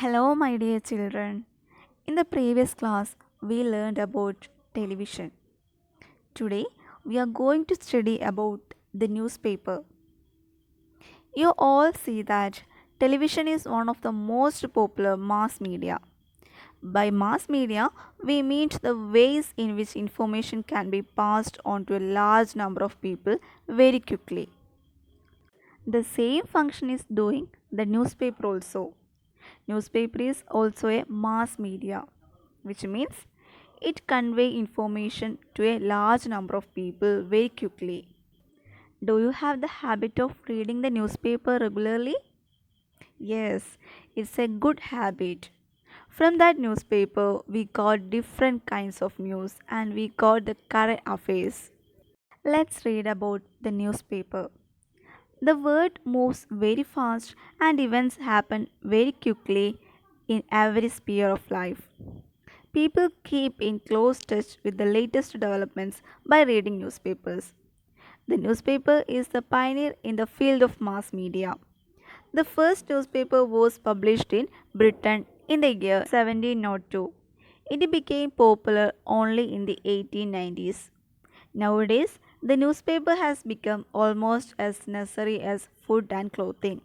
Hello, my dear children. In the previous class, we learned about television. Today, we are going to study about the newspaper. You all see that television is one of the most popular mass media. By mass media, we mean the ways in which information can be passed on to a large number of people very quickly. The same function is doing the newspaper also. Newspaper is also a mass media, which means it convey information to a large number of people very quickly. Do you have the habit of reading the newspaper regularly? Yes, it's a good habit. From that newspaper, we got different kinds of news and we got the current affairs. Let's read about the newspaper. The world moves very fast and events happen very quickly in every sphere of life. People keep in close touch with the latest developments by reading newspapers. The newspaper is the pioneer in the field of mass media. The first newspaper was published in Britain in the year 1702. It became popular only in the 1890s. Nowadays, the newspaper has become almost as necessary as food and clothing.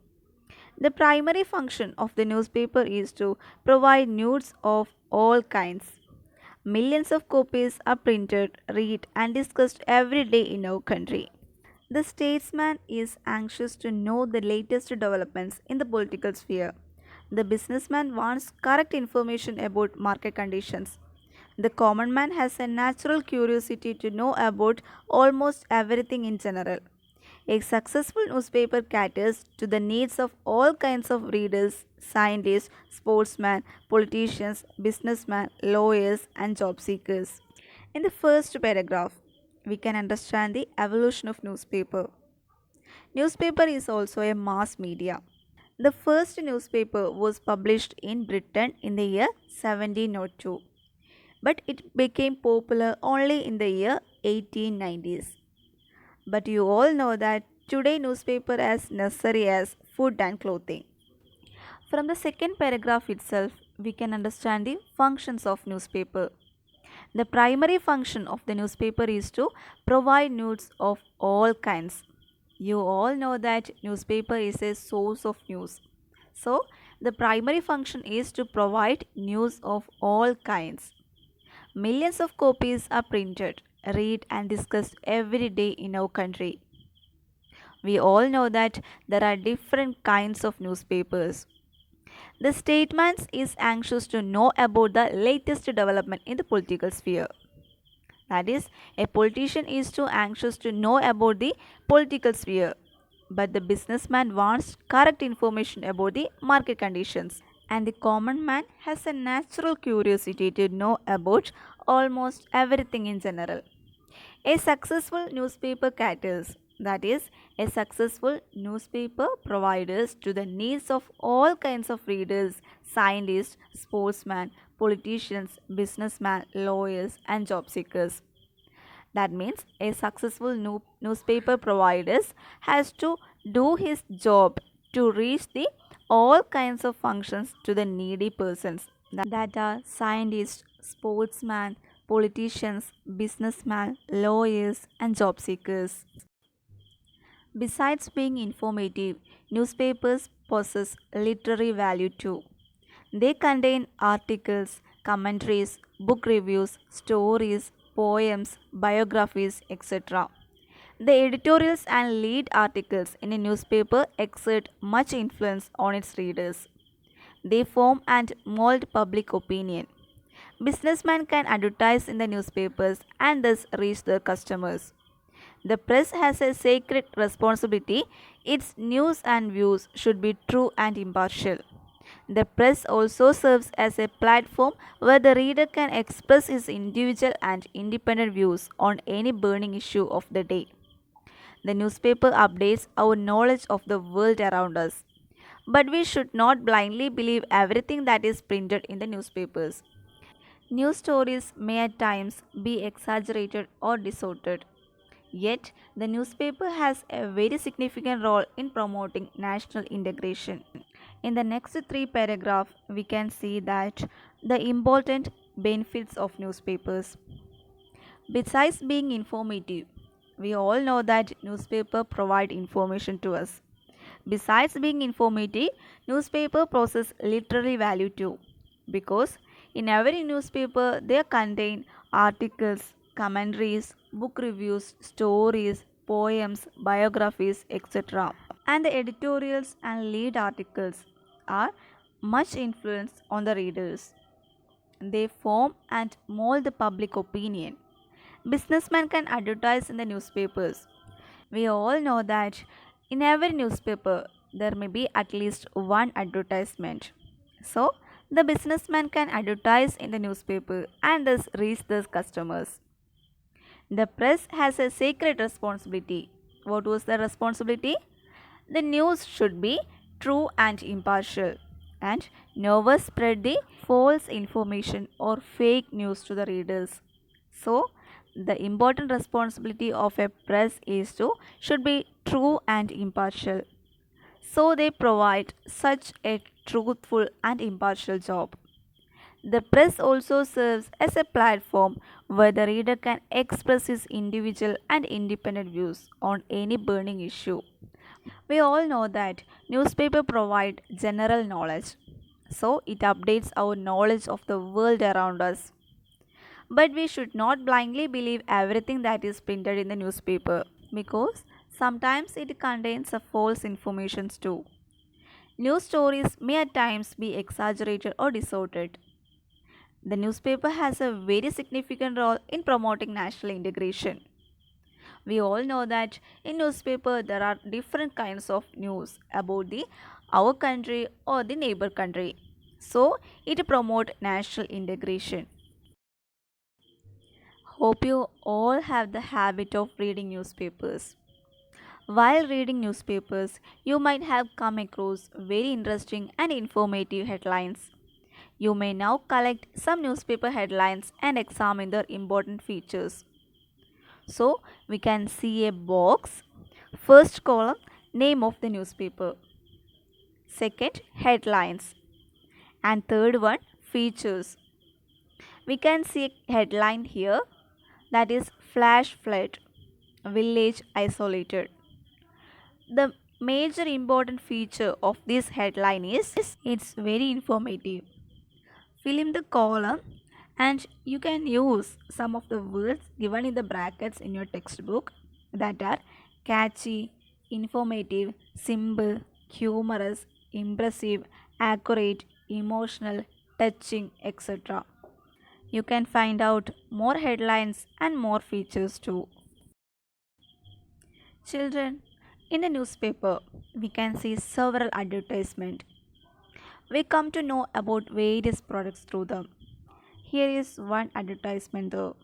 The primary function of the newspaper is to provide news of all kinds. Millions of copies are printed, read, and discussed every day in our country. The statesman is anxious to know the latest developments in the political sphere. The businessman wants correct information about market conditions. The common man has a natural curiosity to know about almost everything in general. A successful newspaper caters to the needs of all kinds of readers, scientists, sportsmen, politicians, businessmen, lawyers, and job seekers. In the first paragraph, we can understand the evolution of newspaper. Newspaper is also a mass media. The first newspaper was published in Britain in the year 1702, but it became popular only in the year 1890s. But you all know that today newspaper as necessary as food and clothing. From the second paragraph itself, we can understand the functions of newspaper. The primary function of the newspaper is to provide news of all kinds. You all know that newspaper is a source of news. So, the primary function is to provide news of all kinds. Millions of copies are printed, read, and discussed every day in our country. We all know that there are different kinds of newspapers. The statesman is anxious to know about the latest development in the political sphere. That is, a politician is too anxious to know about the political sphere, but the businessman wants correct information about the market conditions. And the common man has a natural curiosity to know about almost everything in general. A successful newspaper caters, that is, a successful newspaper provides to the needs of all kinds of readers, scientists, sportsmen, politicians, businessmen, lawyers, and job seekers. That means a successful newspaper provider has to do his job to reach the all kinds of functions to the needy persons that are scientists, sportsmen, politicians, businessmen, lawyers, and job seekers. Besides being informative, newspapers possess literary value too. They contain articles, commentaries, book reviews, stories, poems, biographies, etc. The editorials and lead articles in a newspaper exert much influence on its readers. They form and mold public opinion. Businessmen can advertise in the newspapers and thus reach their customers. The press has a sacred responsibility. Its news and views should be true and impartial. The press also serves as a platform where the reader can express his individual and independent views on any burning issue of the day. The newspaper updates our knowledge of the world around us. But we should not blindly believe everything that is printed in the newspapers. News stories may at times be exaggerated or distorted. Yet, the newspaper has a very significant role in promoting national integration. In the next three paragraphs, we can see that the important benefits of newspapers. Besides being informative, we all know that newspaper provide information to us. Besides being informative, newspaper possess literary value too, because in every newspaper they contain articles, commentaries, book reviews, stories, poems, biographies, etc. And the editorials and lead articles are much influence on the readers. They form and mold the public opinion. Businessmen can advertise in the newspapers. We all know that in every newspaper there may be at least one advertisement. So, the businessman can advertise in the newspaper and thus reach the customers. The press has a sacred responsibility. What was the responsibility? The news should be true and impartial, and never spread the false information or fake news to the readers. So, the important responsibility of a press is to should be true and impartial. So they provide such a truthful and impartial job. The press also serves as a platform where the reader can express his individual and independent views on any burning issue. We all know that newspaper provide general knowledge. So it updates our knowledge of the world around us. But we should not blindly believe everything that is printed in the newspaper because sometimes it contains a false information too. News stories may at times be exaggerated or distorted. The newspaper has a very significant role in promoting national integration. We all know that in newspaper there are different kinds of news about the our country or the neighbor country. So it promote national integration. Hope you all have the habit of reading newspapers. While reading newspapers, you might have come across very interesting and informative headlines. You may now collect some newspaper headlines and examine their important features. So, we can see a box. First column, name of the newspaper. Second, headlines. And third one, features. We can see a headline here, that is flash flood, village isolated. The major important feature of this headline is it's very informative. Fill in the column and you can use some of the words given in the brackets in your textbook that are catchy, informative, simple, humorous, impressive, accurate, emotional, touching, etc. You can find out more headlines and more features too. Children, in the newspaper, we can see several advertisements. We come to know about various products through them. Here is one advertisement though.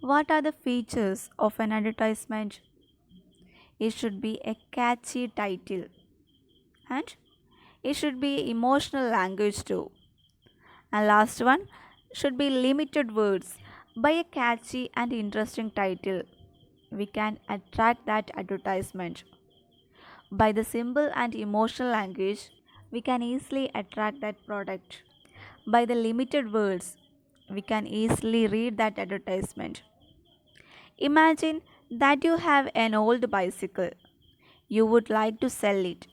What are the features of an advertisement? It should be a catchy title and it should be emotional language too. And last one should be limited words. By a catchy and interesting title, we can attract that advertisement. By the simple and emotional language, we can easily attract that product. By the limited words, we can easily read that advertisement. Imagine that you have an old bicycle. You would like to sell it.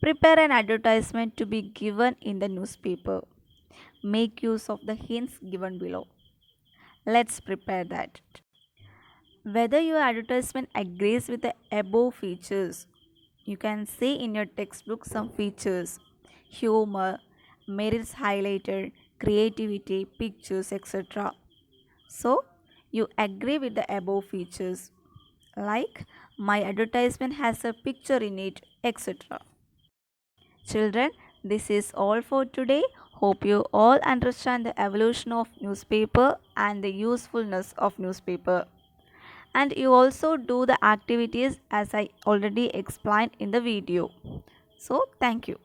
Prepare an advertisement to be given in the newspaper. Make use of the hints given below. Let's prepare that. Whether your advertisement agrees with the above features, you can see in your textbook some features: humor, merits highlighted, creativity, pictures, etc. So, you agree with the above features, like my advertisement has a picture in it, etc. Children, this is all for today. Hope you all understand the evolution of newspaper and the usefulness of newspaper. And you also do the activities as I already explained in the video. So, thank you.